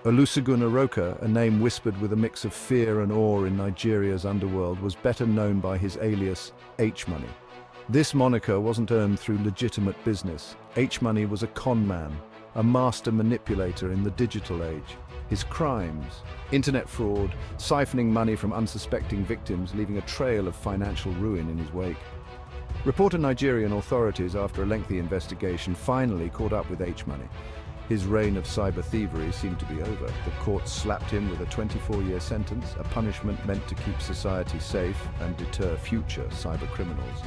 Olusegun Aroka, a name whispered with a mix of fear and awe in Nigeria's underworld, was better known by his alias, H-Money. This moniker wasn't earned through legitimate business. H-Money was a con man, a master manipulator in the digital age. His crimes, internet fraud, siphoning money from unsuspecting victims, leaving a trail of financial ruin in his wake. Reported Nigerian authorities, after a lengthy investigation, finally caught up with H-Money. His reign of cyber thievery seemed to be over. The court slapped him with a 24-year sentence, a punishment meant to keep society safe and deter future cyber criminals.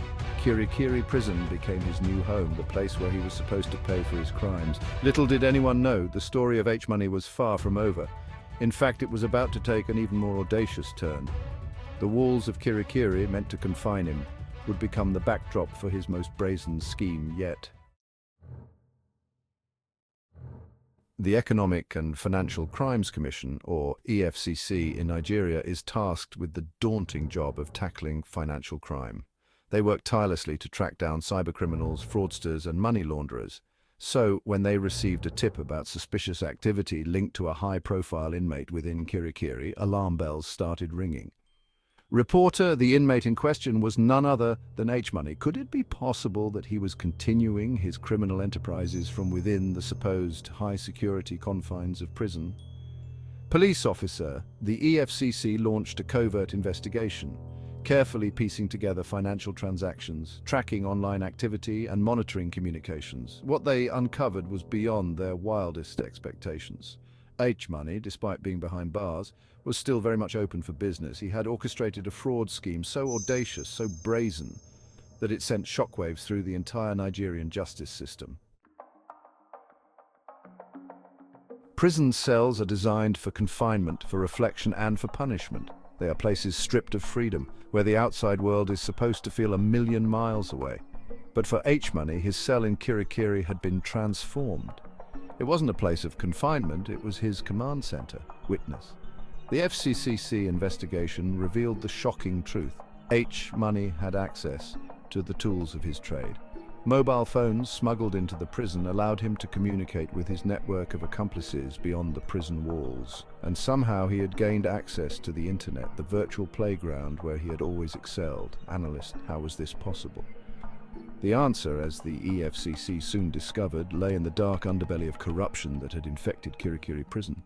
Kirikiri prison became his new home, the place where he was supposed to pay for his crimes. Little did anyone know, the story of H-Money was far from over. In fact, it was about to take an even more audacious turn. The walls of Kirikiri, meant to confine him, would become the backdrop for his most brazen scheme yet. The Economic and Financial Crimes Commission, or EFCC, in Nigeria is tasked with the daunting job of tackling financial crime. They work tirelessly to track down cybercriminals, fraudsters, and money launderers. So, when they received a tip about suspicious activity linked to a high-profile inmate within Kirikiri, alarm bells started ringing. Reporter, the inmate in question, was none other than H-Money. Could it be possible that he was continuing his criminal enterprises from within the supposed high-security confines of prison? Police officer, the EFCC launched a covert investigation, carefully piecing together financial transactions, tracking online activity, and monitoring communications. What they uncovered was beyond their wildest expectations. H-Money, despite being behind bars, was still very much open for business. He had orchestrated a fraud scheme so audacious, so brazen, that it sent shockwaves through the entire Nigerian justice system. Prison cells are designed for confinement, for reflection, and for punishment. They are places stripped of freedom, where the outside world is supposed to feel a million miles away. But for H-Money, his cell in Kirikiri had been transformed. It wasn't a place of confinement, it was his command center. Witness. The FCCC investigation revealed the shocking truth. H-Money had access to the tools of his trade. Mobile phones smuggled into the prison allowed him to communicate with his network of accomplices beyond the prison walls. And somehow he had gained access to the internet, the virtual playground where he had always excelled. Analyst, how was this possible? The answer, as the EFCC soon discovered, lay in the dark underbelly of corruption that had infected Kirikiri prison.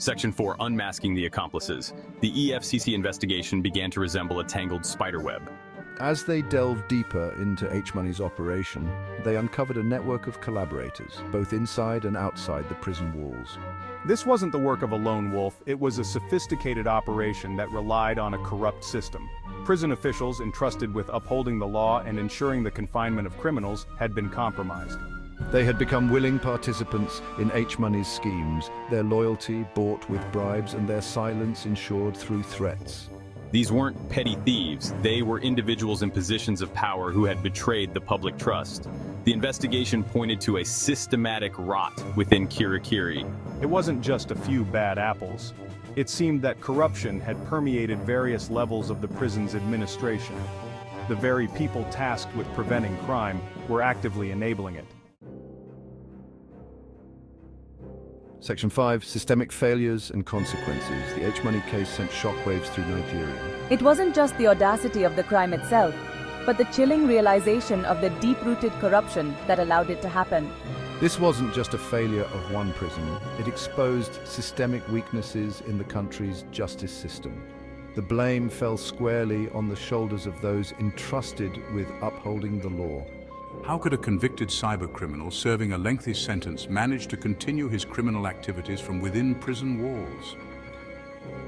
Section 4, Unmasking the Accomplices. The EFCC investigation began to resemble a tangled spiderweb. As they delved deeper into H-Money's operation, they uncovered a network of collaborators, both inside and outside the prison walls. This wasn't the work of a lone wolf, it was a sophisticated operation that relied on a corrupt system. Prison officials entrusted with upholding the law and ensuring the confinement of criminals had been compromised. They had become willing participants in H-Money's schemes, their loyalty bought with bribes and their silence ensured through threats. These weren't petty thieves, they were individuals in positions of power who had betrayed the public trust. The investigation pointed to a systematic rot within Kirikiri. It wasn't just a few bad apples. It seemed that corruption had permeated various levels of the prison's administration. The very people tasked with preventing crime were actively enabling it. Section 5, Systemic Failures and Consequences. The H-Money case sent shockwaves through Nigeria. It wasn't just the audacity of the crime itself, but the chilling realization of the deep-rooted corruption that allowed it to happen. This wasn't just a failure of one prison. It exposed systemic weaknesses in the country's justice system. The blame fell squarely on the shoulders of those entrusted with upholding the law. How could a convicted cybercriminal serving a lengthy sentence manage to continue his criminal activities from within prison walls?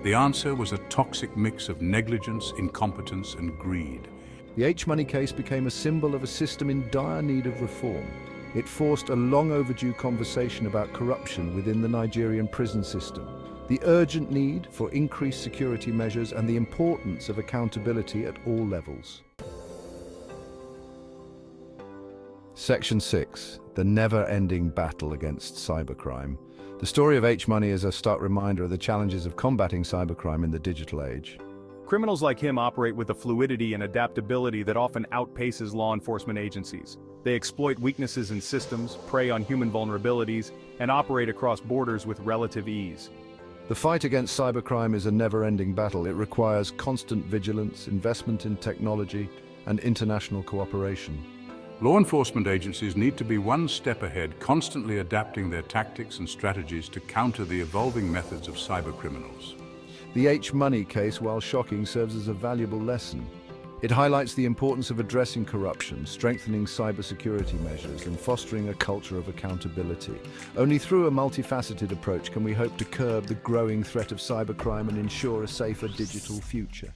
The answer was a toxic mix of negligence, incompetence, and greed. The H-Money case became a symbol of a system in dire need of reform. It forced a long overdue conversation about corruption within the Nigerian prison system, the urgent need for increased security measures, and the importance of accountability at all levels. Section 6, the never-ending battle against cybercrime. The story of H-Money is a stark reminder of the challenges of combating cybercrime in the digital age. Criminals like him operate with a fluidity and adaptability that often outpaces law enforcement agencies. They exploit weaknesses in systems, prey on human vulnerabilities, and operate across borders with relative ease. The fight against cybercrime is a never-ending battle. It requires constant vigilance, investment in technology, and international cooperation. Law enforcement agencies need to be one step ahead, constantly adapting their tactics and strategies to counter the evolving methods of cybercriminals. The H-Money case, while shocking, serves as a valuable lesson. It highlights the importance of addressing corruption, strengthening cybersecurity measures, and fostering a culture of accountability. Only through a multifaceted approach can we hope to curb the growing threat of cybercrime and ensure a safer digital future.